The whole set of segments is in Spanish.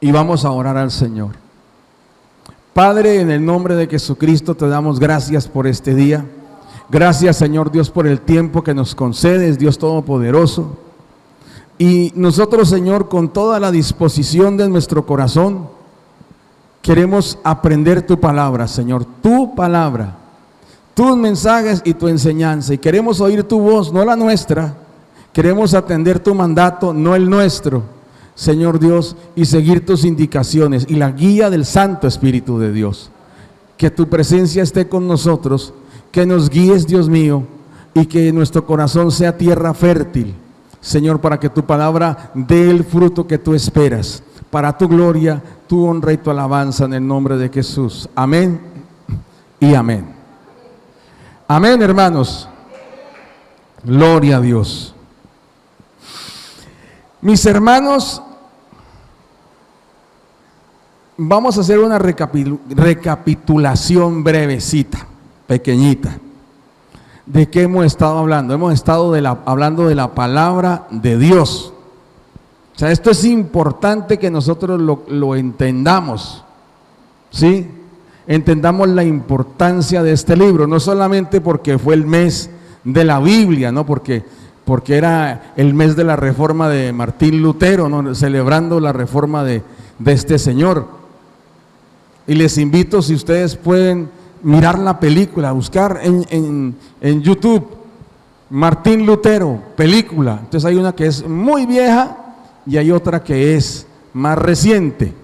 y vamos a orar al Señor. Padre, en el nombre de Jesucristo te damos gracias por este día. Gracias, Señor Dios, por el tiempo que nos concedes, Dios Todopoderoso. Y nosotros, Señor, con toda la disposición de nuestro corazón, queremos aprender tu palabra, Señor, tu palabra, tus mensajes y tu enseñanza. Y queremos oír tu voz, no la nuestra. Queremos atender tu mandato, no el nuestro, Señor Dios, y seguir tus indicaciones y la guía del Santo Espíritu de Dios. Que tu presencia esté con nosotros, que nos guíes, Dios mío, y que nuestro corazón sea tierra fértil, Señor, para que tu palabra dé el fruto que tú esperas, para tu gloria, tu honra y tu alabanza, en el nombre de Jesús. Amén y amén. Amén, hermanos. Gloria a Dios. Mis hermanos, vamos a hacer una recapitulación brevecita, pequeñita. ¿De qué hemos estado hablando? Hemos estado hablando de la palabra de Dios. O sea, esto es importante que nosotros lo entendamos, ¿sí? Entendamos la importancia de este libro, no solamente porque fue el mes de la Biblia, ¿no? Porque era el mes de la reforma de Martín Lutero, ¿no? Celebrando la reforma de este señor. Y les invito, si ustedes pueden, mirar la película, buscar en YouTube, Martín Lutero, película. Entonces hay una que es muy vieja y hay otra que es más reciente.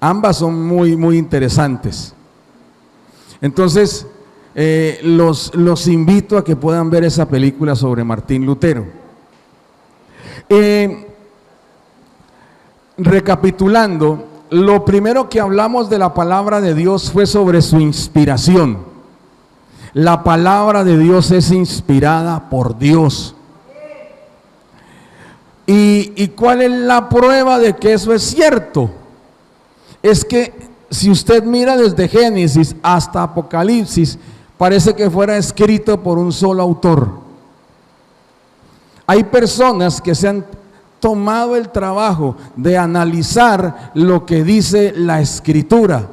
Ambas son muy, muy interesantes. Entonces, los invito a que puedan ver esa película sobre Martín Lutero. Recapitulando, lo primero que hablamos de la palabra de Dios fue sobre su inspiración. La palabra de Dios es inspirada por Dios. ¿Y cuál es la prueba de que eso es cierto? Es que si usted mira desde Génesis hasta Apocalipsis, parece que fuera escrito por un solo autor. Hay personas que se han tomado el trabajo de analizar lo que dice la Escritura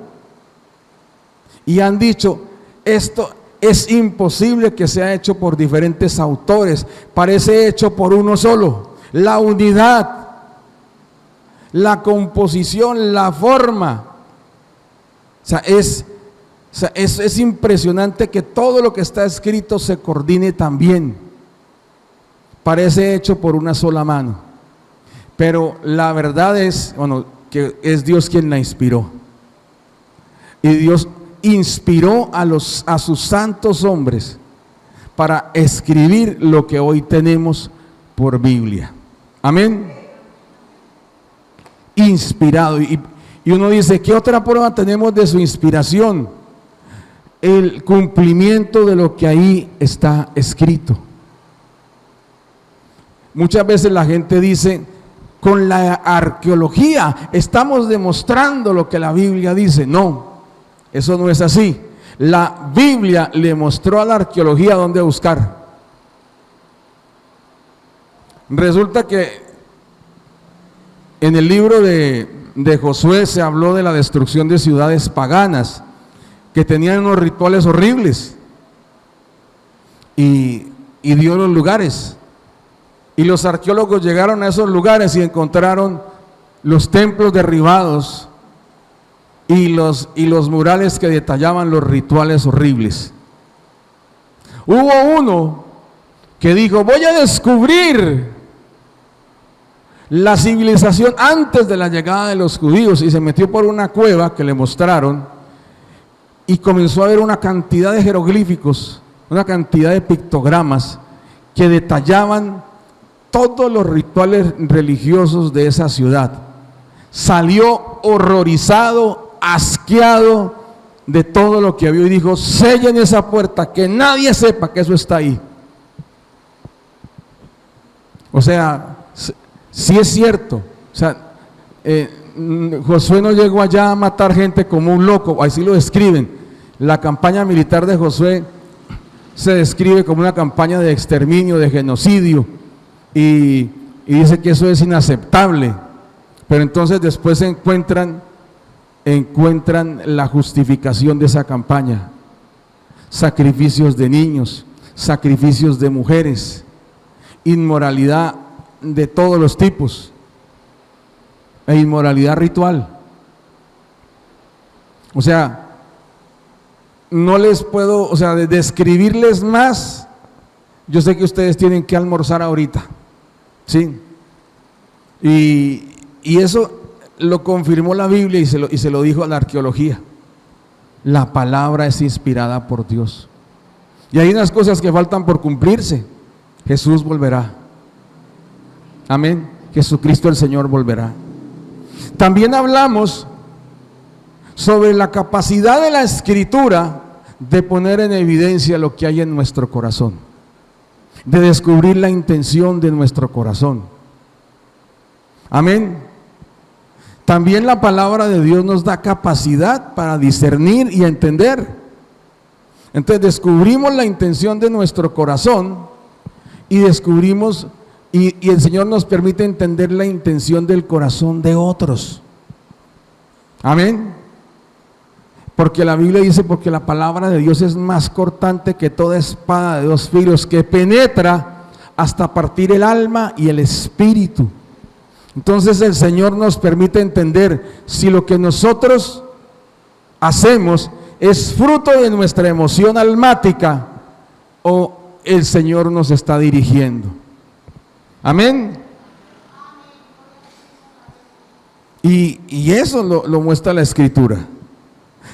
y han dicho, esto es imposible que sea hecho por diferentes autores, parece hecho por uno solo. La unidad, la composición, la forma, o sea, es impresionante que todo lo que está escrito se coordine tan bien. Parece hecho por una sola mano. Pero la verdad es, bueno, que es Dios quien la inspiró. Y Dios inspiró a sus santos hombres para escribir lo que hoy tenemos por Biblia. Amén. Inspirado. Y uno dice, ¿qué otra prueba tenemos de su inspiración? El cumplimiento de lo que ahí está escrito. Muchas veces la gente dice, con la arqueología estamos demostrando lo que la Biblia dice. No, eso no es así. La Biblia le mostró a la arqueología dónde buscar. Resulta que en el libro de Josué se habló de la destrucción de ciudades paganas que tenían unos rituales horribles y dio los lugares. Y los arqueólogos llegaron a esos lugares y encontraron los templos derribados y los murales que detallaban los rituales horribles. Hubo uno que dijo, voy a descubrir la civilización antes de la llegada de los judíos, y se metió por una cueva que le mostraron y comenzó a ver una cantidad de jeroglíficos, una cantidad de pictogramas que detallaban todos los rituales religiosos de esa ciudad. Salió horrorizado, asqueado de todo lo que había y dijo, sellen esa puerta, que nadie sepa que eso está ahí. O sea, sí es cierto. O sea, Josué no llegó allá a matar gente como un loco, así lo describen. La campaña militar de Josué se describe como una campaña de exterminio, de genocidio. Y dice que eso es inaceptable, Pero entonces después encuentran la justificación de esa campaña. Sacrificios de niños, sacrificios de mujeres, inmoralidad de todos los tipos, e inmoralidad ritual. O sea, no les puedo, describirles más. Yo sé que ustedes tienen que almorzar ahorita, ¿sí? Y eso lo confirmó la Biblia y se lo dijo a la arqueología. La palabra es inspirada por Dios. Y hay unas cosas que faltan por cumplirse. Jesús volverá. Amén. Jesucristo el Señor volverá. También hablamos sobre la capacidad de la Escritura de poner en evidencia lo que hay en nuestro corazón, de descubrir la intención de nuestro corazón. Amén. También la palabra de Dios nos da capacidad para discernir y entender. Entonces descubrimos la intención de nuestro corazón y descubrimos, y el Señor nos permite entender la intención del corazón de otros. Amén. Porque la Biblia dice, porque la palabra de Dios es más cortante que toda espada de dos filos, que penetra hasta partir el alma y el espíritu. Entonces el Señor nos permite entender si lo que nosotros hacemos es fruto de nuestra emoción almática o el Señor nos está dirigiendo. Amén. Y eso lo muestra la Escritura.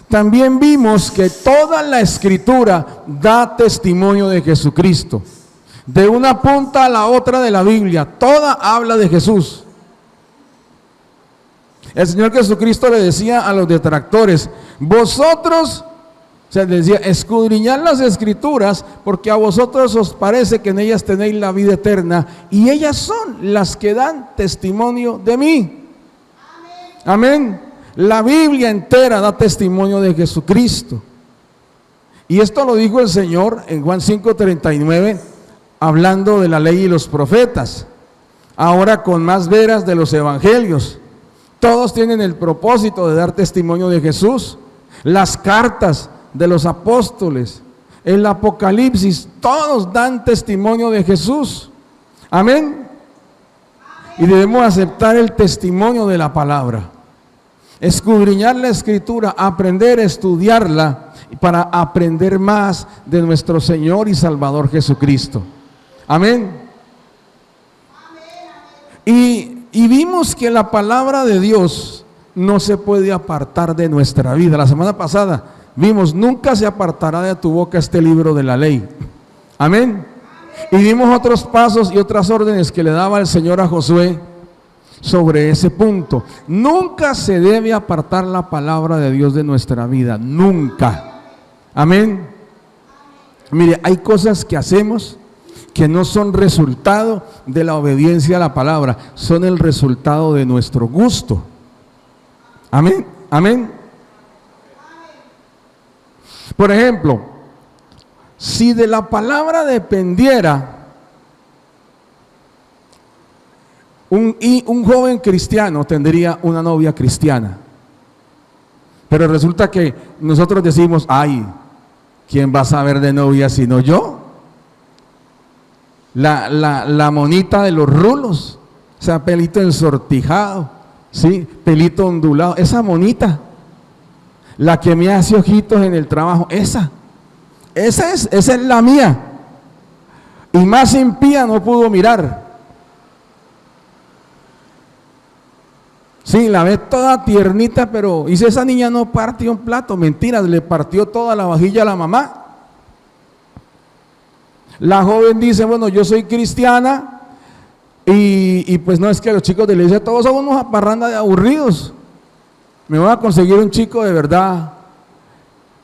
También vimos que toda la Escritura da testimonio de Jesucristo. De una punta a la otra de la Biblia, toda habla de Jesús. El Señor Jesucristo le decía a los detractores, vosotros, les decía, escudriñad las Escrituras, porque a vosotros os parece que en ellas tenéis la vida eterna, y ellas son las que dan testimonio de mí. Amén. La Biblia entera da testimonio de Jesucristo. Y esto lo dijo el Señor en Juan 5:39, hablando de la ley y los profetas. Ahora con más veras de los evangelios. Todos tienen el propósito de dar testimonio de Jesús. Las cartas de los apóstoles, el Apocalipsis, todos dan testimonio de Jesús. Amén. Y debemos aceptar el testimonio de la palabra. Escudriñar la Escritura, aprender a estudiarla para aprender más de nuestro Señor y Salvador Jesucristo. Amén. Y vimos que la palabra de Dios no se puede apartar de nuestra vida. La semana pasada vimos, nunca se apartará de tu boca este libro de la ley. Amén. Y vimos otros pasos y otras órdenes que le daba el Señor a Josué sobre ese punto. Nunca se debe apartar la palabra de Dios de nuestra vida, nunca. Amén. Mire, hay cosas que hacemos que no son resultado de la obediencia a la palabra, son el resultado de nuestro gusto. Amén, amén. Por ejemplo, si de la palabra dependiera un joven cristiano tendría una novia cristiana, pero resulta que nosotros decimos, ay, ¿quién va a saber de novia sino yo? La monita de los rulos, o sea, pelito ensortijado, ¿sí? Pelito ondulado, esa monita, la que me hace ojitos en el trabajo, esa es la mía, y más impía no pudo mirar. Sí, la ve toda tiernita, pero ¿y si esa niña no partió un plato? Mentiras, le partió toda la vajilla a la mamá. La joven dice, bueno, yo soy cristiana y pues no, es que los chicos de la iglesia todos somos unos parranda de aburridos. Me voy a conseguir un chico de verdad.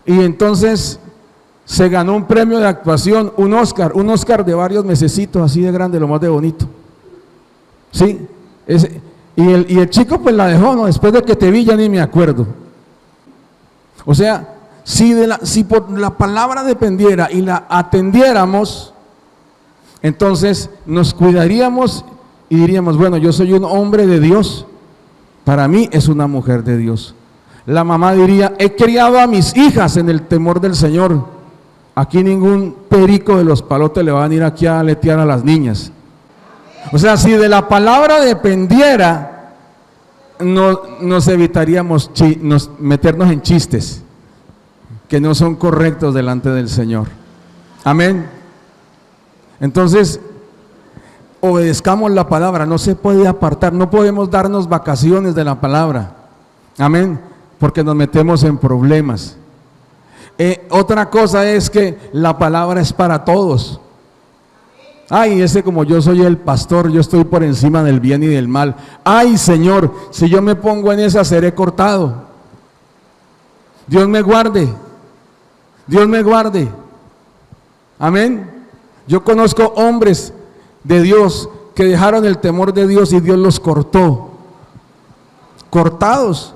Y entonces se ganó un premio de actuación, un Oscar de varios mesecitos, así de grande, lo más de bonito. Sí, y el chico pues la dejó, ¿no? Después de que te vi ya ni me acuerdo. O sea, si por la palabra dependiera y la atendiéramos, entonces nos cuidaríamos y diríamos, bueno, yo soy un hombre de Dios, Para mí es una mujer de Dios. La mamá diría, he criado a mis hijas en el temor del Señor. Aquí ningún perico de los palotes le va a venir aquí a aletear a las niñas. O sea, si de la palabra dependiera, nos evitaríamos meternos en chistes que no son correctos delante del Señor. Amén. Entonces, obedezcamos la palabra, no se puede apartar, no podemos darnos vacaciones de la palabra. Amén, porque nos metemos en problemas. Otra cosa es que la palabra es para todos. Ay, como yo soy el pastor, yo estoy por encima del bien y del mal. Ay, Señor, si yo me pongo en esa seré cortado. Dios me guarde. Dios me guarde. Amén. Yo conozco hombres de Dios que dejaron el temor de Dios y Dios los cortó. Cortados.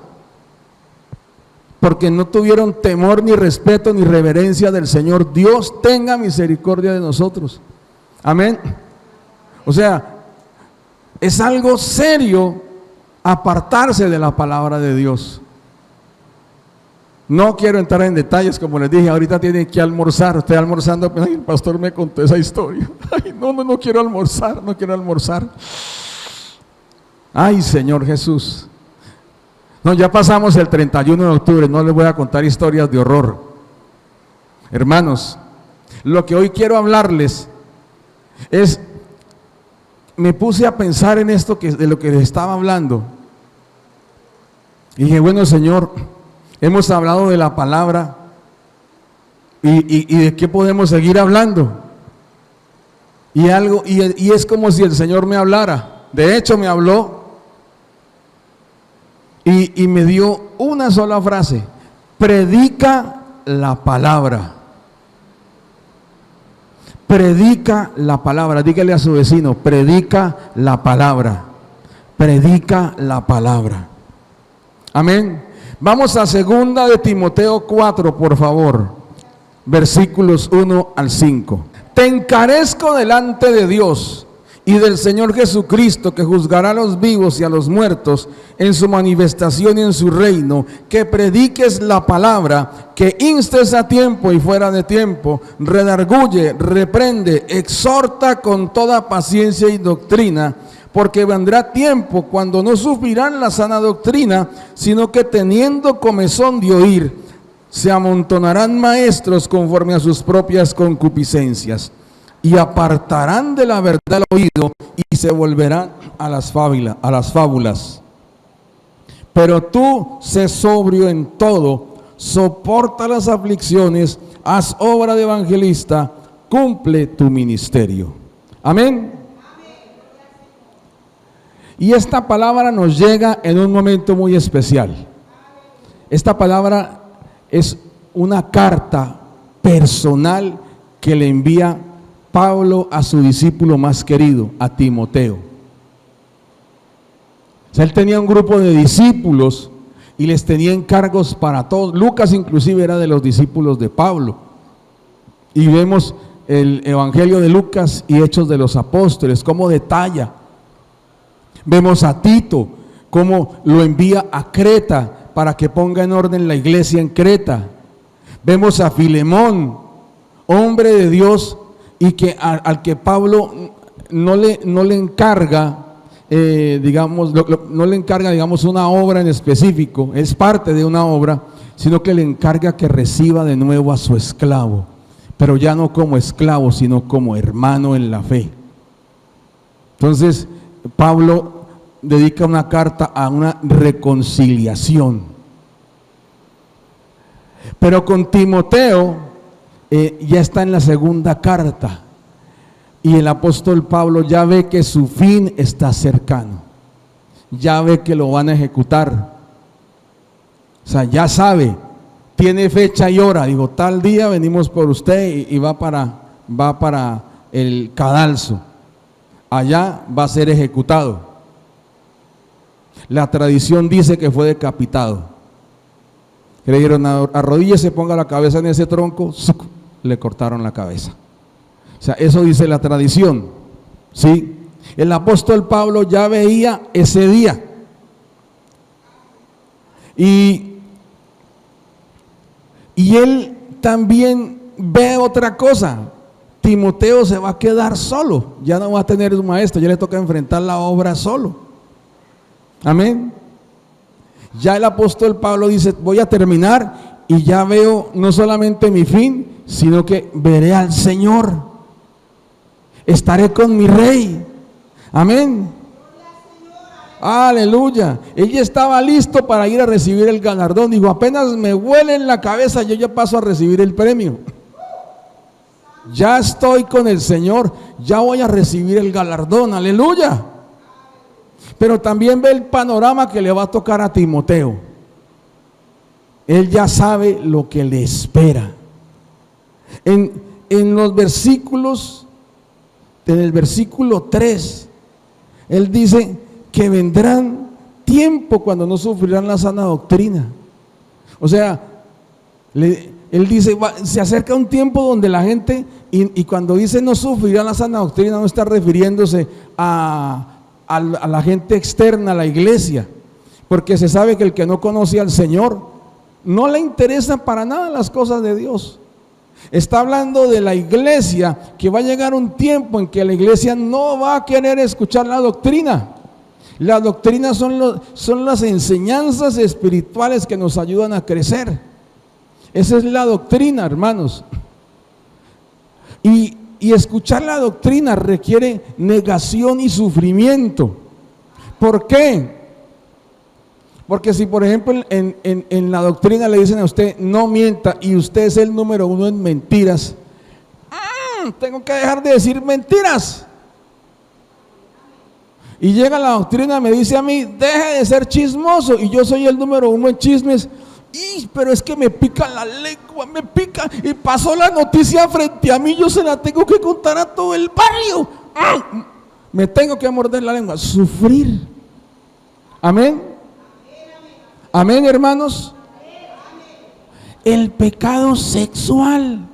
Porque no tuvieron temor, ni respeto, ni reverencia del Señor. Dios tenga misericordia de nosotros. Amén. O sea, es algo serio apartarse de la palabra de Dios. No quiero entrar en detalles, como les dije, ahorita tienen que almorzar. Estoy almorzando, ay, el pastor me contó esa historia. Ay, no quiero almorzar, no quiero almorzar. Ay, Señor Jesús. No, ya pasamos el 31 de octubre, no les voy a contar historias de horror. Hermanos, lo que hoy quiero hablarles es, me puse a pensar en esto de lo que les estaba hablando. Y dije, bueno, Señor, hemos hablado de la palabra y de qué podemos seguir hablando. Y es como si el Señor me hablara. De hecho, me habló y me dio una sola frase: predica la palabra. Predica la palabra. Dígale a su vecino, predica la palabra. Predica la palabra. Amén. Vamos a 2 de Timoteo 4, por favor. Versículos 1 al 5. Te encarezco delante de Dios y del Señor Jesucristo, que juzgará a los vivos y a los muertos en su manifestación y en su reino, que prediques la palabra, que instes a tiempo y fuera de tiempo, redarguye, reprende, exhorta con toda paciencia y doctrina, porque vendrá tiempo cuando no sufrirán la sana doctrina, sino que teniendo comezón de oír, se amontonarán maestros conforme a sus propias concupiscencias, y apartarán de la verdad el oído y se volverán a las fábulas. Pero tú sé sobrio en todo, soporta las aflicciones, haz obra de evangelista, cumple tu ministerio. Amén. Y esta palabra nos llega en un momento muy especial. Esta palabra es una carta personal que le envía Pablo a su discípulo más querido, a Timoteo. O sea, él tenía un grupo de discípulos y les tenía encargos para todos. Lucas inclusive era de los discípulos de Pablo. Y vemos el Evangelio de Lucas y Hechos de los Apóstoles, cómo detalla. Vemos a Tito, cómo lo envía a Creta para que ponga en orden la iglesia en Creta. Vemos a Filemón, hombre de Dios, y que al que Pablo no le encarga, no le encarga, digamos, una obra en específico, es parte de una obra, sino que le encarga que reciba de nuevo a su esclavo, pero ya no como esclavo, sino como hermano en la fe. Entonces, Pablo dedica una carta a una reconciliación. Pero con Timoteo ya está en la segunda carta y el apóstol Pablo ya ve que su fin está cercano, ya ve que lo van a ejecutar. O sea, ya sabe, tiene fecha y hora. Digo, tal día venimos por usted y va para el cadalso, allá va a ser ejecutado. La tradición dice que fue decapitado. Le dijeron, arrodíllese, ponga la cabeza en ese tronco, le cortaron la cabeza. O sea, eso dice la tradición, ¿sí? El apóstol Pablo ya veía ese día, Y él también ve otra cosa. Timoteo se va a quedar solo, ya no va a tener un maestro, ya le toca enfrentar la obra solo. Amén. Ya el apóstol Pablo dice, voy a terminar y ya veo no solamente mi fin, sino que veré al Señor. Estaré con mi rey. Amén. Aleluya. Ella estaba listo para ir a recibir el galardón. Dijo, apenas me huele en la cabeza, yo ya paso a recibir el premio. Ya estoy con el Señor, ya voy a recibir el galardón. Aleluya. Pero también ve el panorama que le va a tocar a Timoteo. Él ya sabe lo que le espera. En los versículos, en el versículo 3, él dice que vendrán tiempo cuando no sufrirán la sana doctrina. O sea, él dice, se acerca un tiempo donde la gente, y cuando dice no sufrirán la sana doctrina, no está refiriéndose a la gente externa, a la iglesia, porque se sabe que el que no conoce al Señor no le interesan para nada las cosas de Dios. Está hablando de la iglesia, que va a llegar un tiempo en que la iglesia no va a querer escuchar la doctrina. La doctrina son las enseñanzas espirituales que nos ayudan a crecer. Esa es la doctrina, hermanos. Y escuchar la doctrina requiere negación y sufrimiento. ¿Por qué? Porque si por ejemplo en la doctrina le dicen a usted no mienta y usted es el número 1 en mentiras, tengo que dejar de decir mentiras. Y llega la doctrina, me dice a mí, deje de ser chismoso, y yo soy el número 1 en chismes. Pero es que me pica la lengua, me pica, y pasó la noticia frente a mí, yo se la tengo que contar a todo el barrio. Me tengo que morder la lengua, sufrir. Amén. Amén, hermanos. El pecado sexual.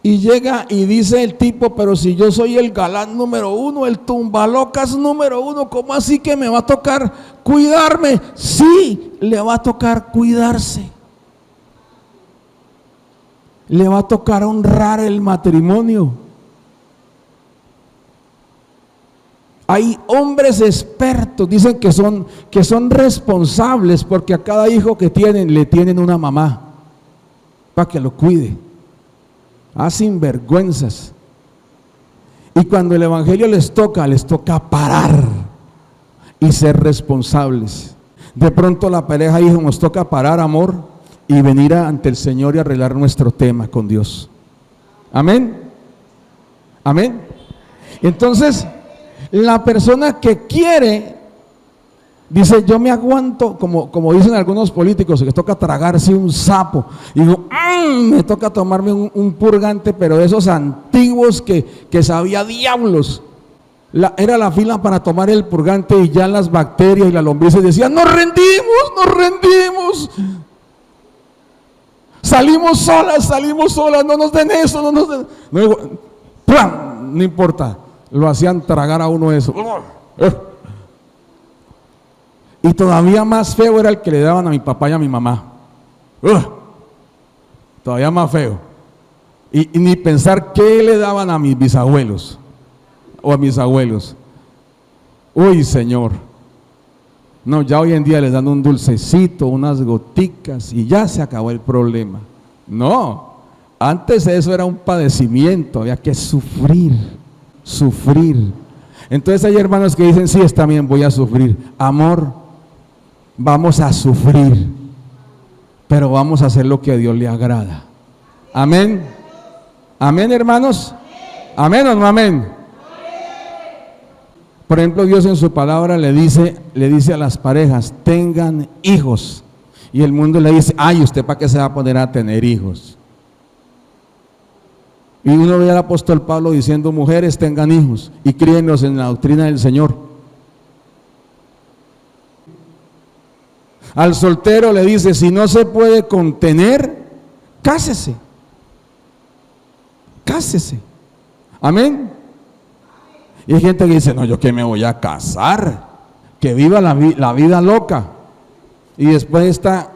Y llega y dice el tipo, pero si yo soy el galán número 1, el tumbalocas número 1, ¿cómo así que me va a tocar cuidarme? Sí, le va a tocar cuidarse. Le va a tocar honrar el matrimonio. Hay hombres expertos, dicen que son responsables porque a cada hijo que tienen le tienen una mamá para que lo cuide. Sinvergüenzas. Y cuando el evangelio les toca parar y ser responsables. De pronto la pareja dijo, nos toca parar, amor, y venir ante el Señor y arreglar nuestro tema con Dios. Amén. Amén. Entonces, la persona que quiere, dice, yo me aguanto, como dicen algunos políticos, que toca tragarse un sapo. Y digo, me toca tomarme un purgante, pero de esos antiguos que sabía diablos. Era la fila para tomar el purgante y ya las bacterias y las lombrices decían, nos rendimos. Salimos solas, no nos den eso, no nos den. No importa, lo hacían tragar a uno eso. Y todavía más feo era el que le daban a mi papá y a mi mamá. Todavía más feo. Y ni pensar qué le daban a mis bisabuelos o a mis abuelos. Uy, Señor. No, ya hoy en día les dan un dulcecito, unas goticas y ya se acabó el problema. No, antes eso era un padecimiento, había que sufrir. Entonces hay hermanos que dicen, sí, está bien, voy a sufrir. Amor, vamos a sufrir, pero vamos a hacer lo que a Dios le agrada. Amén. Amén, hermanos. Amén o no amén. Por ejemplo, Dios en su palabra le dice a las parejas, tengan hijos. Y el mundo le dice, ay, ¿usted para qué se va a poner a tener hijos? Y uno ve al apóstol Pablo diciendo, mujeres, tengan hijos y críenlos en la doctrina del Señor. Al soltero le dice, si no se puede contener, cásese. Amén. Y hay gente que dice, no, yo que me voy a casar, que viva la vida loca. y después está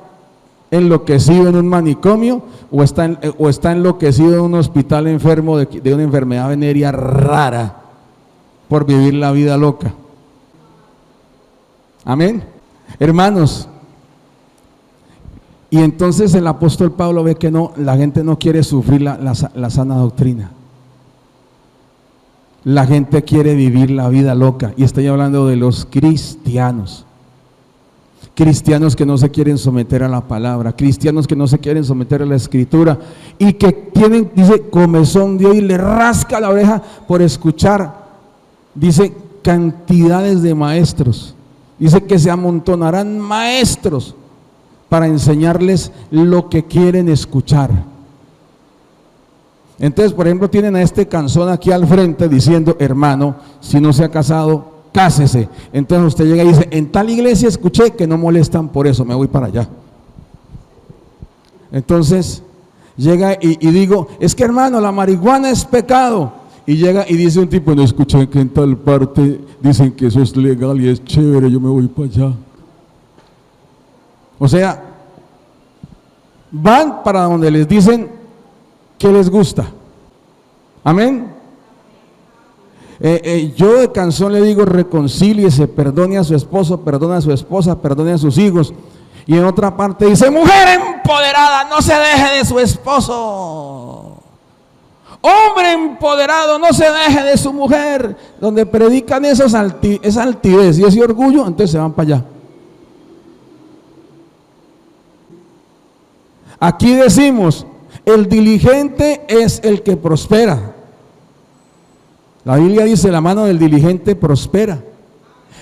enloquecido en un manicomio o está enloquecido en un hospital enfermo de una enfermedad venérea rara por vivir la vida loca. Amén. Hermanos, y entonces el apóstol Pablo ve que no, la gente no quiere sufrir la sana doctrina. La gente quiere vivir la vida loca, y estoy hablando de los cristianos. Cristianos que no se quieren someter a la palabra, cristianos que no se quieren someter a la escritura y que tienen, dice, comezón de oír, le rasca la oreja por escuchar, dice, cantidades de maestros. Dice que se amontonarán maestros para enseñarles lo que quieren escuchar. Entonces, por ejemplo, tienen a este canzón aquí al frente diciendo: hermano, si no se ha casado, cásese. Entonces usted llega y dice: en tal iglesia escuché que no molestan por eso, me voy para allá. Entonces llega y digo: es que, hermano, la marihuana es pecado. Y llega y dice un tipo: no, escuché que en tal parte dicen que eso es legal y es chévere, yo me voy para allá. O sea, van para donde les dicen que les gusta. Amén. Yo de canción le digo: reconcíliese, perdone a su esposo, perdone a su esposa, perdone a sus hijos. Y en otra parte dice: mujer empoderada, no se deje de su esposo. Hombre empoderado, no se deje de su mujer. Donde predican esa altivez y ese orgullo, entonces se van para allá. Aquí decimos: el diligente es el que prospera. La Biblia dice: la mano del diligente prospera.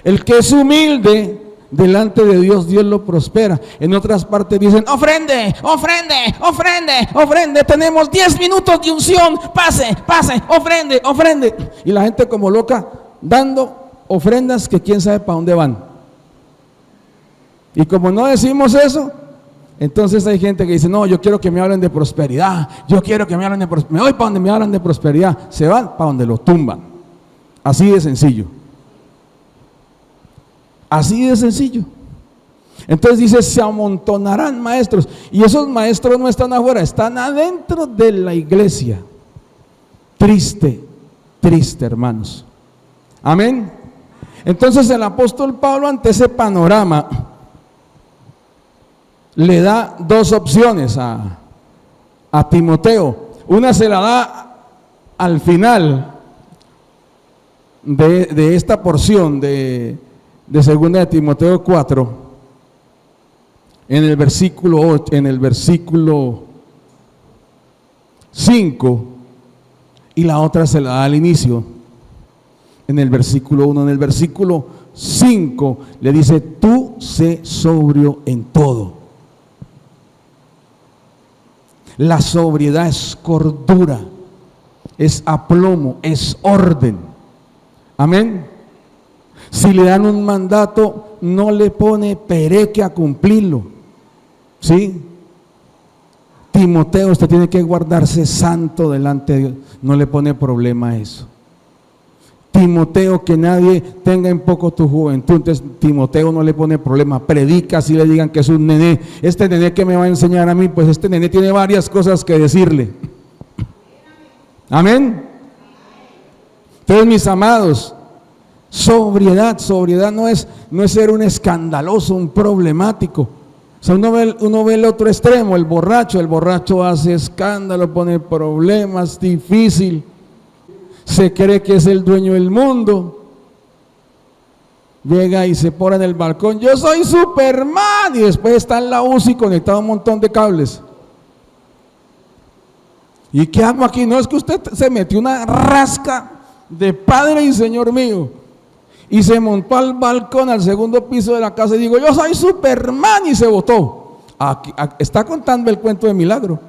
El que es humilde delante de Dios, Dios lo prospera. En otras partes dicen: ofrende, ofrende, ofrende, ofrende. Tenemos 10 minutos de unción, pase, pase, ofrende, ofrende. Y la gente como loca dando ofrendas que quién sabe para dónde van. Y como no decimos eso, entonces hay gente que dice: no, yo quiero que me hablen de prosperidad, yo quiero que me hablen de prosperidad, me voy para donde me hablan de prosperidad. Se van para donde lo tumban. Así de sencillo. Así de sencillo. Entonces dice: se amontonarán maestros. Y esos maestros no están afuera, están adentro de la iglesia. Triste, triste, hermanos. Amén. Entonces el apóstol Pablo, ante ese panorama, le da dos opciones a Timoteo. Una se la da al final de esta porción de 2 de Timoteo 4, en el versículo 8, en el versículo 5, y la otra se la da al inicio, en el versículo 1. En el versículo 5 le dice: tú sé sobrio en todo. La sobriedad es cordura, es aplomo, es orden. Amén. Si le dan un mandato, no le pone pereque a cumplirlo. ¿Sí? Timoteo, usted tiene que guardarse santo delante de Dios. No le pone problema a eso. Timoteo, que nadie tenga en poco tu juventud. Entonces Timoteo no le pone problema. Predica, si le digan que es un nené. Este nené que me va a enseñar a mí, pues este nené tiene varias cosas que decirle. Amén. Entonces, mis amados, sobriedad no es ser un escandaloso, un problemático. O sea, uno ve el otro extremo, el borracho hace escándalo, pone problemas, difícil, se cree que es el dueño del mundo, llega y se pone en el balcón: yo soy Superman, y después está en la UCI conectado a un montón de cables. ¿Y qué hago aquí? No, es que usted se metió una rasca de Padre y Señor mío, y se montó al balcón, al segundo piso de la casa, y digo: yo soy Superman, y se botó. Está contando el cuento de milagro.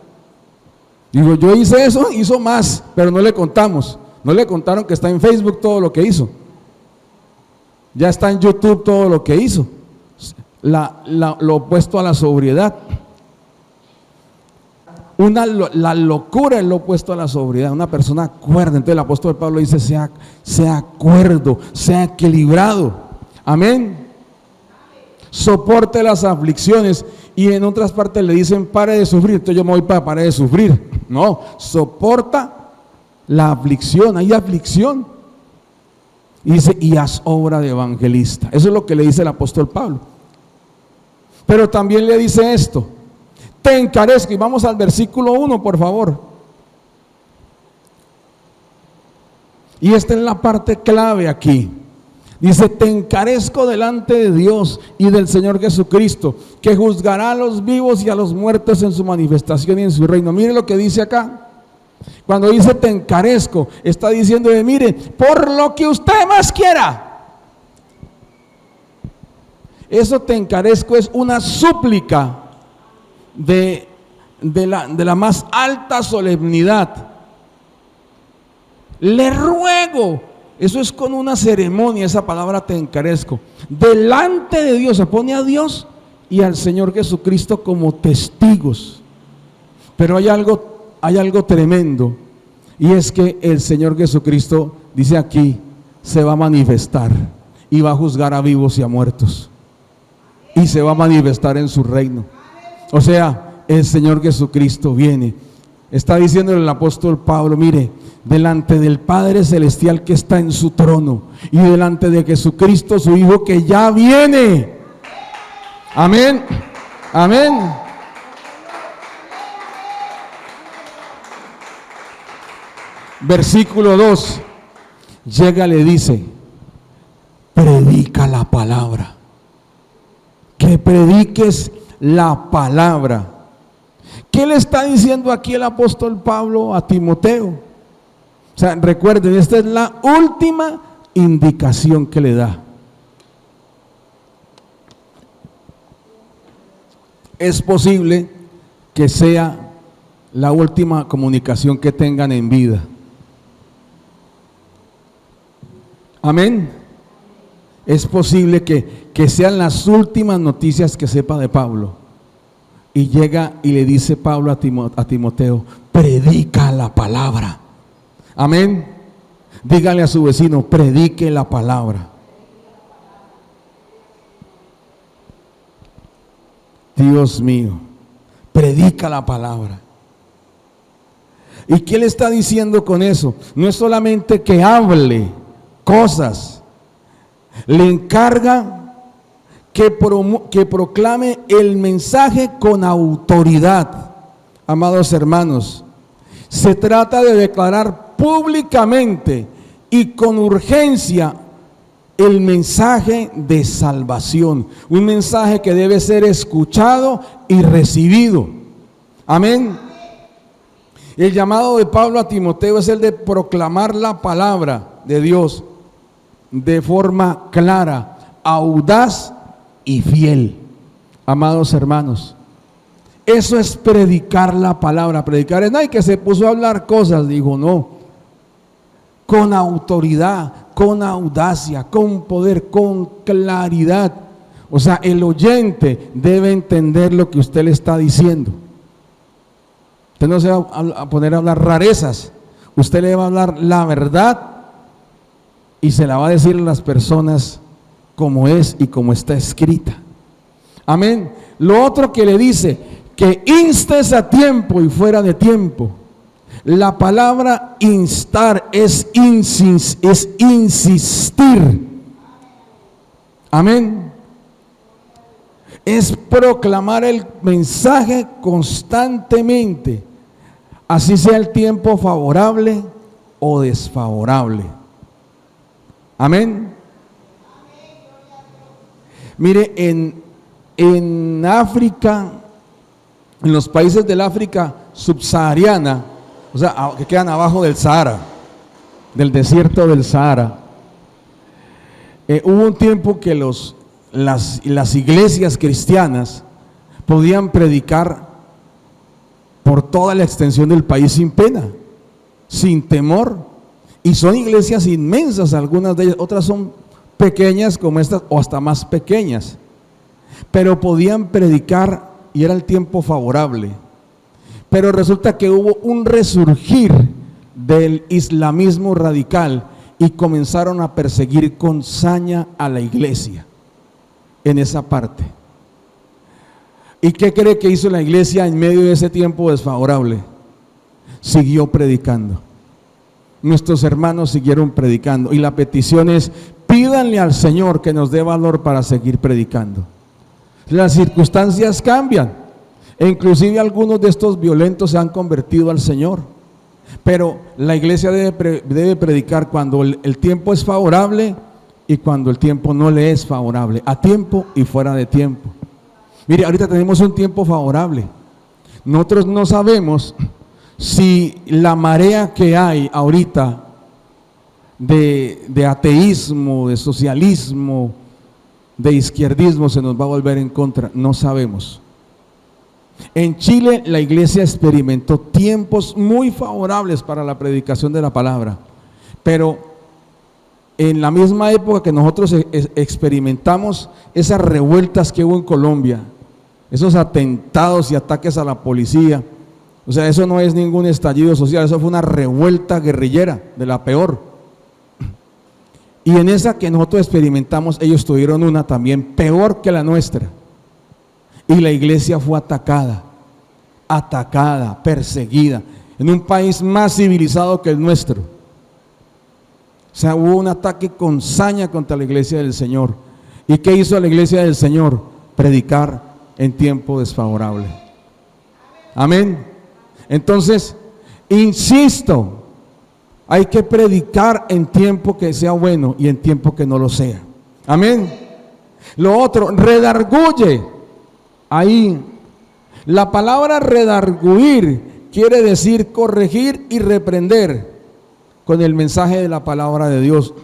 Digo: yo hice eso, hizo más, pero no le contamos. No le contaron que está en Facebook todo lo que hizo. Ya está en YouTube todo lo que hizo. Lo opuesto a la sobriedad. La locura es lo opuesto a la sobriedad. Una persona cuerda. Entonces el apóstol Pablo dice: sea cuerdo, sea equilibrado. Amén. soporte las aflicciones, y en otras partes le dicen pare de sufrir. Entonces yo me voy para pare de sufrir. No, soporta la aflicción, hay aflicción. Y dice, y haz obra de evangelista. Eso es lo que le dice el apóstol Pablo. Pero también le dice esto: te encarezco. Y vamos al versículo 1, por favor. Y esta es la parte clave aquí. Dice, te encarezco delante de Dios y del Señor Jesucristo, que juzgará a los vivos y a los muertos en su manifestación y en su reino. Mire lo que dice acá. Cuando dice te encarezco, está diciendo, mire, por lo que usted más quiera. Eso te encarezco es una súplica de la más alta solemnidad. Le ruego, eso es con una ceremonia, esa palabra te encarezco, delante de Dios. Se pone a Dios y al Señor Jesucristo como testigos. Pero hay algo tremendo, y es que el Señor Jesucristo, dice aquí, se va a manifestar y va a juzgar a vivos y a muertos, y se va a manifestar en su reino. O sea, el Señor Jesucristo viene. Está diciendo el apóstol Pablo, mire, delante del Padre Celestial que está en su trono, y delante de Jesucristo su Hijo que ya viene. Amén, amén. Versículo 2, llega, le dice, predica la palabra, que prediques la palabra. ¿Qué le está diciendo aquí el apóstol Pablo a Timoteo? O sea, recuerden, esta es la última indicación que le da. Es posible que sea la última comunicación que tengan en vida. Amén. Es posible que sean las últimas noticias que sepa de Pablo. Y llega y le dice Pablo a Timoteo, predica la palabra. Amén. Dígale a su vecino, predique la palabra. Dios mío, predica la palabra. ¿Y qué le está diciendo con eso? No es solamente que hable cosas, le encarga que proclame el mensaje con autoridad. Amados hermanos, se trata de declarar públicamente y con urgencia el mensaje de salvación, un mensaje que debe ser escuchado y recibido. Amén. El llamado de Pablo a Timoteo es el de proclamar la palabra de Dios de forma clara, audaz y fiel. Amados hermanos, eso es predicar la palabra. Predicar es, no hay que se puso a hablar cosas, digo, no, con autoridad, con audacia, con poder, con claridad. O sea, el oyente debe entender lo que usted le está diciendo. Usted no se va a poner a hablar rarezas, usted le va a hablar la verdad y se la va a decir a las personas como es y como está escrita. Amén. Lo otro que le dice, que instes a tiempo y fuera de tiempo. La palabra instar es insistir. Amén. Es proclamar el mensaje constantemente, así sea el tiempo favorable o desfavorable. Amén. Mire, en África, en los países del África subsahariana, o sea, que quedan abajo del Sahara, del desierto del Sahara, hubo un tiempo que las iglesias cristianas podían predicar por toda la extensión del país sin pena, sin temor, y son iglesias inmensas, algunas de ellas, otras son pequeñas como estas o hasta más pequeñas, pero podían predicar y era el tiempo favorable. Pero resulta que hubo un resurgir del islamismo radical y comenzaron a perseguir con saña a la iglesia. en esa parte. ¿Y qué cree que hizo la iglesia en medio de ese tiempo desfavorable? Siguió predicando. Nuestros hermanos siguieron predicando, y la petición es: pídanle al Señor que nos dé valor para seguir predicando. Las circunstancias cambian, e inclusive algunos de estos violentos se han convertido al Señor, pero la iglesia debe predicar cuando el tiempo es favorable y cuando el tiempo no le es favorable, a tiempo y fuera de tiempo. Mire, ahorita tenemos un tiempo favorable. Nosotros no sabemos si la marea que hay ahorita de ateísmo, de socialismo, de izquierdismo se nos va a volver en contra. No sabemos. En Chile la iglesia experimentó tiempos muy favorables para la predicación de la palabra, pero en la misma época que nosotros experimentamos esas revueltas que hubo en Colombia, esos atentados y ataques a la policía, o sea, eso no es ningún estallido social, eso fue una revuelta guerrillera de la peor. Y en esa que nosotros experimentamos, ellos tuvieron una también peor que la nuestra. Y la iglesia fue atacada, perseguida, en un país más civilizado que el nuestro. O sea, hubo un ataque con saña contra la iglesia del Señor. ¿Y qué hizo la iglesia del Señor? Predicar en tiempo desfavorable. Amén. Entonces, insisto, hay que predicar en tiempo que sea bueno y en tiempo que no lo sea. Amén. Lo otro, redarguye. Ahí, la palabra redarguir quiere decir corregir y reprender con el mensaje de la palabra de Dios,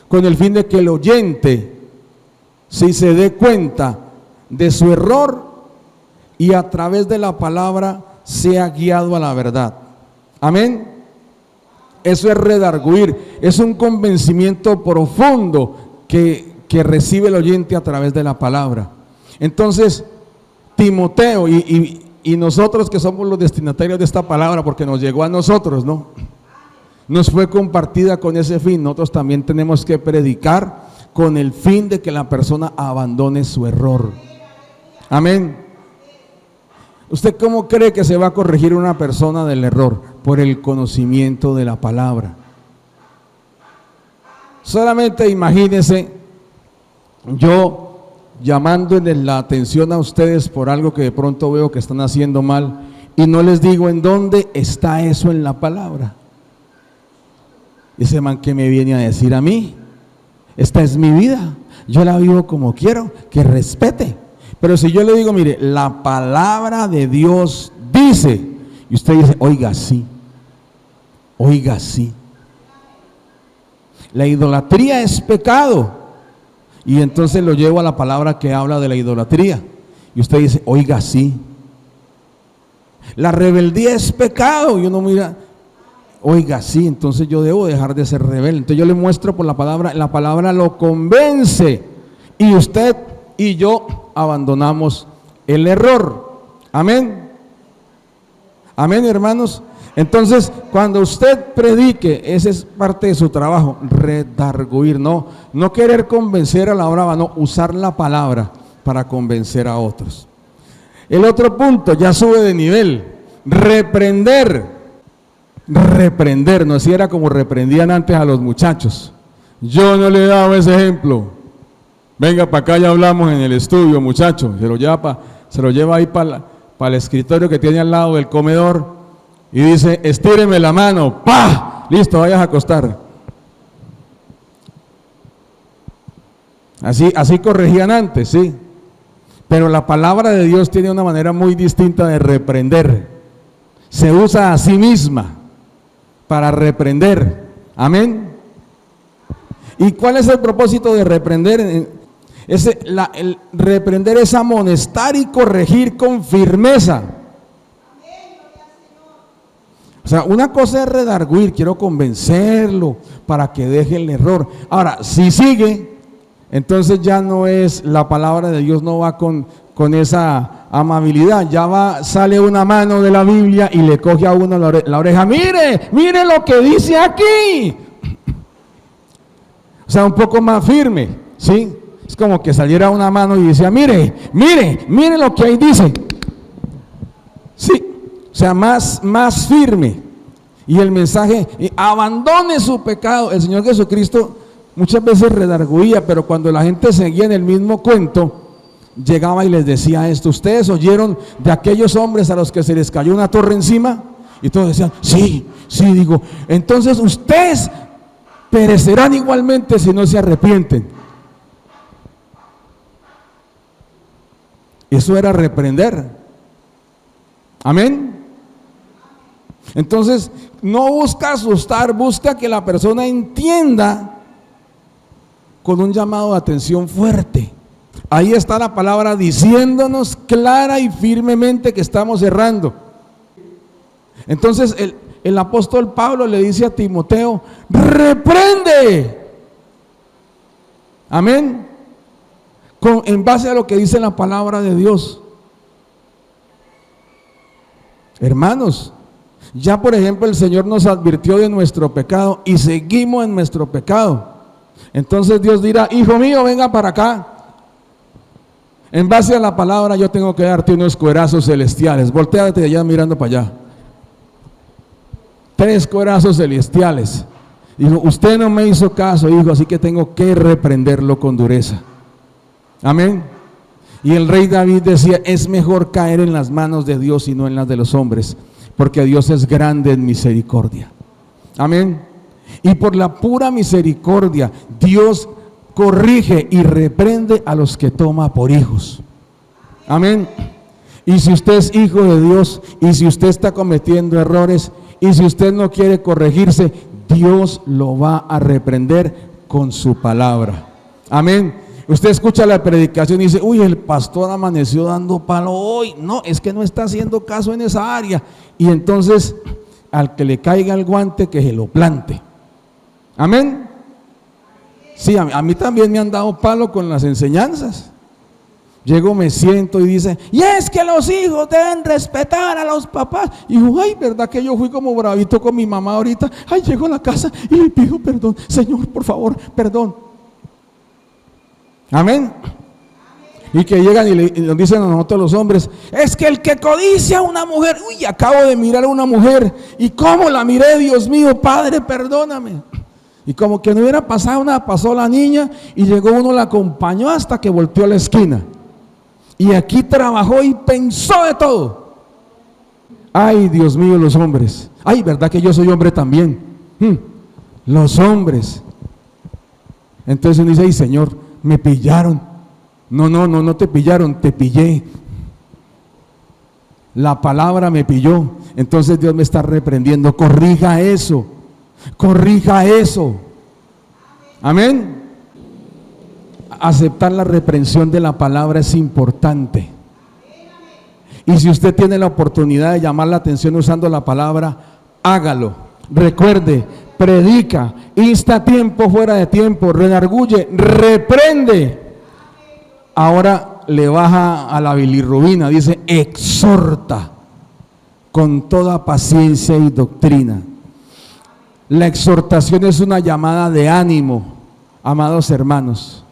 con el fin de que el oyente, si se dé cuenta de su error y a través de la palabra sea guiado a la verdad. Amén. Eso es redarguir, es un convencimiento profundo que recibe el oyente a través de la palabra. Entonces, Timoteo y nosotros que somos los destinatarios de esta palabra, porque nos llegó a nosotros, ¿no? Nos fue compartida con ese fin. Nosotros también tenemos que predicar con el fin de que la persona abandone su error. Amén. ¿Usted cómo cree que se va a corregir una persona del error? Por el conocimiento de la palabra. Solamente imagínense yo llamándoles la atención a ustedes por algo que de pronto veo que están haciendo mal y no les digo en dónde está eso en la palabra. Ese man que me viene a decir a mí, esta es mi vida, yo la vivo como quiero, que respete. Pero si yo le digo, mire, la palabra de Dios dice, y usted dice, oiga sí, la idolatría es pecado, y entonces lo llevo a la palabra que habla de la idolatría, y usted dice, oiga sí, la rebeldía es pecado, y uno mira, oiga sí, entonces yo debo dejar de ser rebelde. Entonces yo le muestro por la palabra lo convence, y usted y yo abandonamos el error. Amén. Amén, hermanos. Entonces, cuando usted predique, esa es parte de su trabajo, redarguir, no querer convencer a la brava, no, usar la palabra para convencer a otros. El otro punto, ya sube de nivel, reprender, no, si era como reprendían antes a los muchachos. Yo no le he dado ese ejemplo. Venga para acá, ya hablamos en el estudio, muchacho. Se lo lleva ahí para el escritorio que tiene al lado del comedor y dice, estíreme la mano, ¡pah! Listo, vayas a acostar. Así corregían antes, sí. Pero la palabra de Dios tiene una manera muy distinta de reprender. Se usa a sí misma para reprender. Amén. ¿Y cuál es el propósito de reprender? El reprender es amonestar y corregir con firmeza. O sea, una cosa es redarguir, quiero convencerlo para que deje el error. Ahora, si sigue, entonces ya no es, la palabra de Dios no va con esa amabilidad, ya sale una mano de la Biblia y le coge a uno la oreja, mire lo que dice aquí. O sea, un poco más firme, ¿sí? Es como que saliera una mano y decía, mire lo que ahí dice. Sí, o sea, más firme. Y el mensaje, abandone su pecado. El Señor Jesucristo muchas veces redarguía, pero cuando la gente seguía en el mismo cuento, llegaba y les decía esto: ustedes oyeron de aquellos hombres a los que se les cayó una torre encima, y todos decían, sí, digo, entonces ustedes perecerán igualmente si no se arrepienten. Eso era reprender. Amén. Entonces, no busca asustar, busca que la persona entienda con un llamado de atención fuerte. Ahí está la palabra diciéndonos clara y firmemente que estamos errando. Entonces el apóstol Pablo le dice a Timoteo, reprende. Amén. En base a lo que dice la palabra de Dios. Hermanos, ya por ejemplo el Señor nos advirtió de nuestro pecado y seguimos en nuestro pecado. Entonces Dios dirá, hijo mío, venga para acá. En base a la palabra yo tengo que darte unos cuerazos celestiales. Voltéate allá mirando para allá. 3 cuerazos celestiales. Dijo, usted no me hizo caso, hijo, así que tengo que reprenderlo con dureza. Amén. Y el rey David decía, es mejor caer en las manos de Dios y no en las de los hombres, porque Dios es grande en misericordia. Amén. Y por la pura misericordia, Dios corrige y reprende a los que toma por hijos. Amén. Y si usted es hijo de Dios, y si usted está cometiendo errores, y si usted no quiere corregirse, Dios lo va a reprender con su palabra. Amén. Usted escucha la predicación y dice, uy, el pastor amaneció dando palo hoy. No, es que no está haciendo caso en esa área. Y entonces, al que le caiga el guante, que se lo plante. Amén. Sí, a mí también me han dado palo con las enseñanzas. Llego, me siento y dice, y es que los hijos deben respetar a los papás. Y digo, ay, verdad que yo fui como bravito con mi mamá ahorita. Ay, llego a la casa y le pido perdón. Señor, por favor, perdón. Amén. Y que llegan y nos dicen a nosotros los hombres, es que el que codicia a una mujer, uy, acabo de mirar a una mujer, y cómo la miré, Dios mío, Padre, perdóname. Y como que no hubiera pasado nada, pasó la niña y llegó uno, la acompañó hasta que volteó a la esquina. Y aquí trabajó y pensó de todo. Ay, Dios mío, los hombres. Ay, verdad que yo soy hombre también. Los hombres. Entonces uno dice, ay, Señor, me pillaron. No te pillaron, te pillé. La palabra me pilló. Entonces Dios me está reprendiendo. Corrija eso. Corrija eso. Amén. Aceptar la reprensión de la palabra es importante. Y si usted tiene la oportunidad de llamar la atención usando la palabra, hágalo. Recuerde, predica, insta a tiempo, fuera de tiempo, redarguye, reprende. Ahora le baja a la bilirrubina, dice, exhorta con toda paciencia y doctrina. La exhortación es una llamada de ánimo, amados hermanos.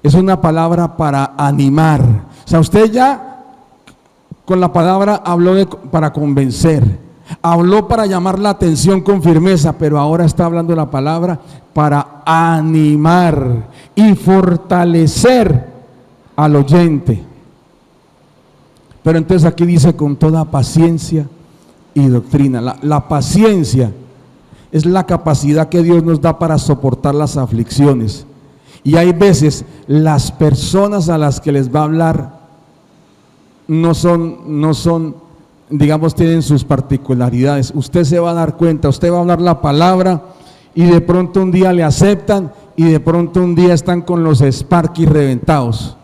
Es una palabra para animar. O sea, usted ya con la palabra habló para convencer, habló para llamar la atención con firmeza, pero ahora está hablando la palabra para animar y fortalecer al oyente. Pero entonces aquí dice con toda paciencia y doctrina. La paciencia es la capacidad que Dios nos da para soportar las aflicciones. Y hay veces las personas a las que les va a hablar no son, digamos, tienen sus particularidades. Usted se va a dar cuenta, usted va a hablar la palabra y de pronto un día le aceptan y de pronto un día están con los Sparkies reventados.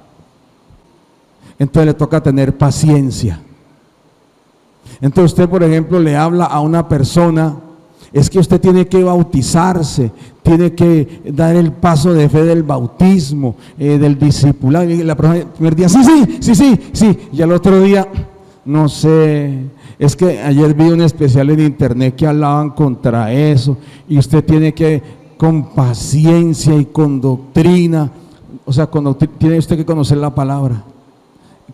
Entonces le toca tener paciencia. Entonces usted, por ejemplo, le habla a una persona, es que usted tiene que bautizarse, tiene que dar el paso de fe del bautismo, del discipulado. Y la persona, el primer día, sí, y al otro día, no sé, es que ayer vi un especial en internet que hablaban contra eso, y usted tiene que, con paciencia y con doctrina, O sea, cuando tiene usted que conocer la palabra,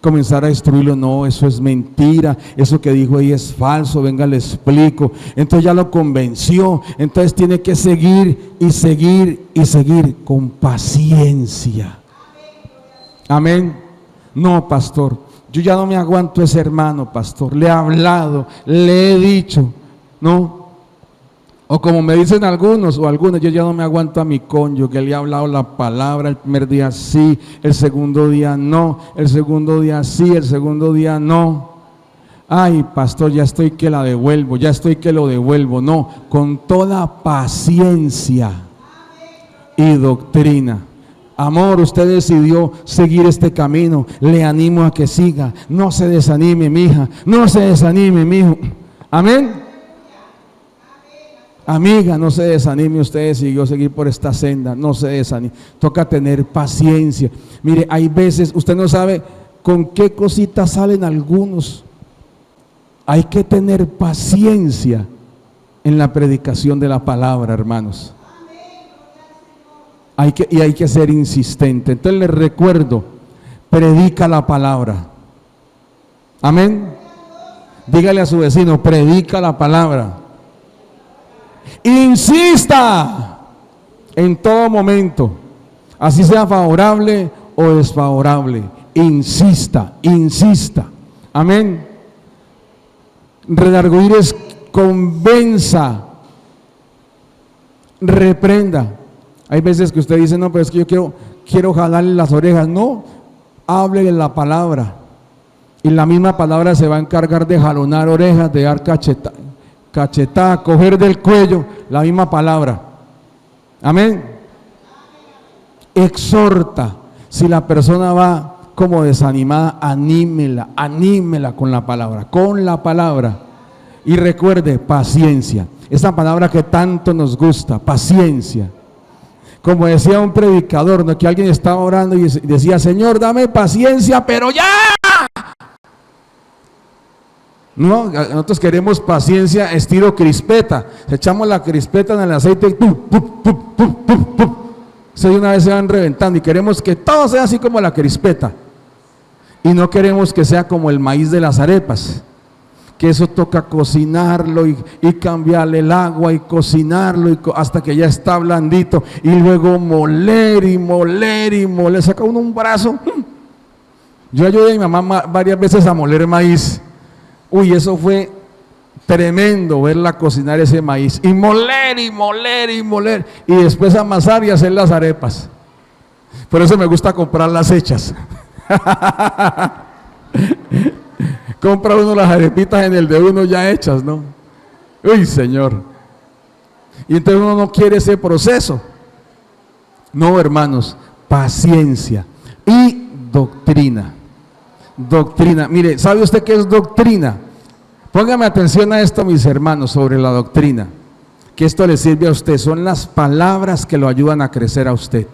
comenzar a destruirlo. No, eso es mentira, eso que dijo ahí es falso, venga, le explico. Entonces ya lo convenció, entonces tiene que seguir y seguir y seguir con paciencia. Amén. No, pastor, yo ya no me aguanto a ese hermano, pastor, le he hablado, le he dicho, no. O como me dicen algunos o algunas, yo ya no me aguanto a mi cónyuge, le he hablado la palabra, el primer día sí, el segundo día no, el segundo día sí, el segundo día no. Ay, pastor, ya estoy que la devuelvo, ya estoy que lo devuelvo. No, con toda paciencia y doctrina. Amor, usted decidió seguir este camino, le animo a que siga. No se desanime, mija, no se desanime, mijo. Amén. Amiga, no se desanime, usted decidió seguir por esta senda, no se desanime, toca tener paciencia. Mire, hay veces, usted no sabe con qué cositas salen algunos. Hay que tener paciencia en la predicación de la palabra, hermanos. Hay que ser insistente. Entonces les recuerdo, predica la palabra. Amén. Dígale a su vecino, predica la palabra. Insista en todo momento, así sea favorable o desfavorable. Insista, insista. Amén. Redarguir es convenza, reprenda. Hay veces que usted dice, no, pero es que yo quiero jalarle las orejas. No, háblele la palabra. Y la misma palabra se va a encargar de jalonar orejas, de dar cachetada, coger del cuello, la misma palabra. Amén. Exhorta. Si la persona va como desanimada, anímela con la palabra. Y recuerde, paciencia. Esa palabra que tanto nos gusta, paciencia. Como decía un predicador, ¿no?, que alguien estaba orando y decía, Señor, dame paciencia, pero ya. No, nosotros queremos paciencia estilo crispeta. Echamos la crispeta en el aceite y ¡pum, pum, pum, pum, pum, pum! De una vez se van reventando y queremos que todo sea así como la crispeta. Y no queremos que sea como el maíz de las arepas, que eso toca cocinarlo y cambiarle el agua y cocinarlo hasta que ya está blandito y luego moler, saca uno un brazo. Yo ayudé a mi mamá varias veces a moler maíz. Uy, eso fue tremendo verla cocinar ese maíz y moler y después amasar y hacer las arepas. Por eso me gusta comprarlas hechas. Compra uno las arepitas en el de uno ya hechas, ¿no? Uy, Señor. Y entonces uno no quiere ese proceso. No, hermanos, paciencia y doctrina. Doctrina. Mire, ¿sabe usted qué es doctrina? Póngame atención a esto, mis hermanos, sobre la doctrina. Que esto le sirve a usted. Son las palabras que lo ayudan a crecer a usted.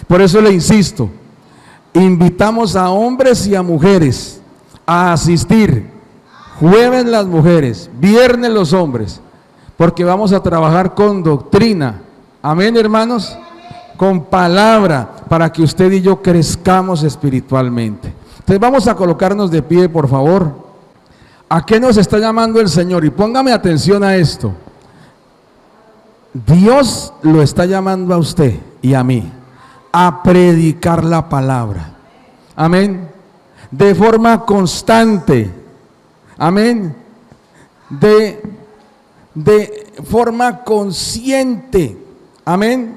Por eso le insisto. Invitamos a hombres y a mujeres a asistir, jueves las mujeres, viernes los hombres, porque vamos a trabajar con doctrina. Amén, hermanos, con palabra, para que usted y yo crezcamos espiritualmente. Entonces vamos a colocarnos de pie, por favor. ¿A qué nos está llamando el Señor? Y póngame atención a esto. Dios lo está llamando a usted y a mí a predicar la palabra. Amén. De forma constante. Amén. De forma consciente. Amén.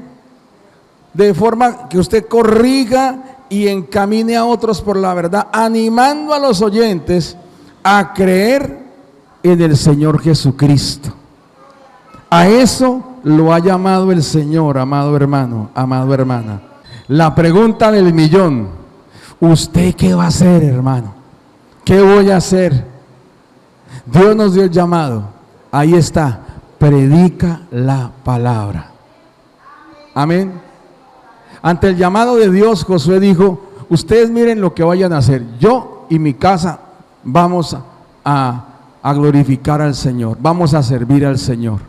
De forma que usted corrija y encamine a otros por la verdad, animando a los oyentes a creer en el Señor Jesucristo. A eso lo ha llamado el Señor, amado hermano, amado hermana. La pregunta del millón: ¿usted qué va a hacer, hermano? ¿Qué voy a hacer? Dios nos dio el llamado. Ahí está, predica la palabra. Amén. Ante el llamado de Dios, Josué dijo: ustedes miren lo que vayan a hacer. Yo y mi casa vamos a glorificar al Señor. Vamos a servir al Señor.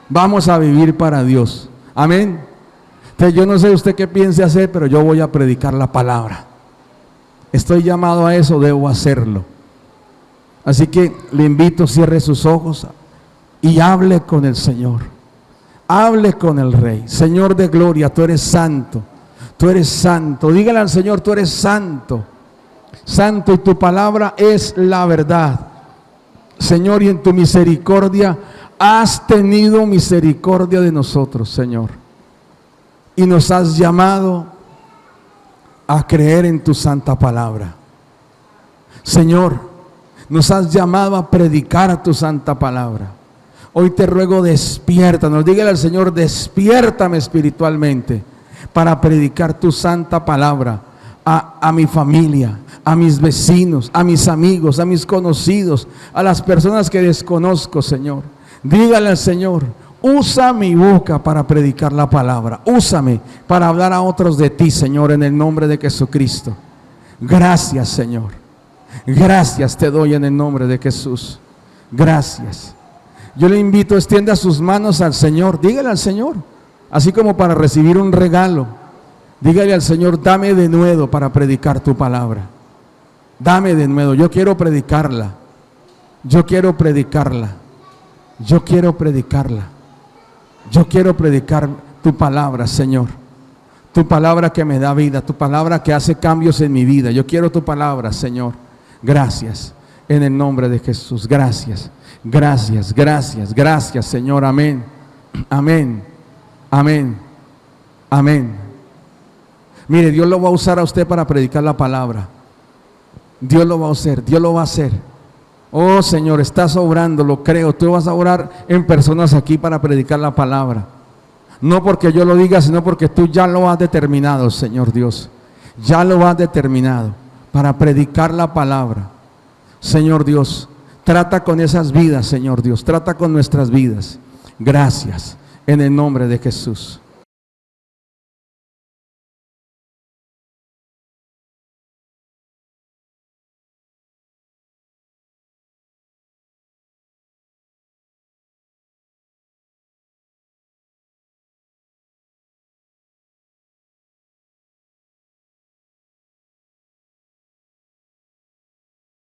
Vamos a vivir para Dios. Amén. Entonces yo no sé usted qué piense hacer, pero yo voy a predicar la palabra. Estoy llamado a eso, debo hacerlo. Así que le invito, cierre sus ojos y hable con el Señor. Hable con el Rey. Señor de gloria, tú eres santo. Tú eres santo. Dígale al Señor, tú eres santo. Santo, y tu palabra es la verdad. Señor, y en tu misericordia has tenido misericordia de nosotros, Señor. Y nos has llamado a creer en tu santa palabra. Señor, nos has llamado a predicar tu santa palabra. Hoy te ruego, despiértanos. Dígale al Señor, despiértame espiritualmente para predicar tu santa palabra a mi familia, a mis vecinos, a mis amigos, a mis conocidos, a las personas que desconozco, Señor. Dígale al Señor, usa mi boca para predicar la palabra. Úsame para hablar a otros de ti, Señor, en el nombre de Jesucristo. Gracias, Señor. Gracias te doy en el nombre de Jesús. Gracias. Yo le invito, extienda sus manos al Señor. Dígale al Señor, así como para recibir un regalo. Dígale al Señor, dame de nuevo para predicar tu palabra. Dame de nuevo, yo quiero predicarla. Yo quiero predicarla. Yo quiero predicarla. Yo quiero predicar tu palabra, Señor. Tu palabra que me da vida, tu palabra que hace cambios en mi vida. Yo quiero tu palabra, Señor. Gracias, en el nombre de Jesús. Gracias, gracias, gracias, gracias, Señor. Amén, amén, amén, amén. Mire, Dios lo va a usar a usted para predicar la palabra. Dios lo va a hacer, Dios lo va a hacer. Oh Señor, estás obrando, lo creo. Tú vas a orar en personas aquí para predicar la palabra. No porque yo lo diga, sino porque tú ya lo has determinado, Señor Dios. Ya lo has determinado para predicar la palabra. Señor Dios, trata con esas vidas, Señor Dios. Trata con nuestras vidas. Gracias, en el nombre de Jesús.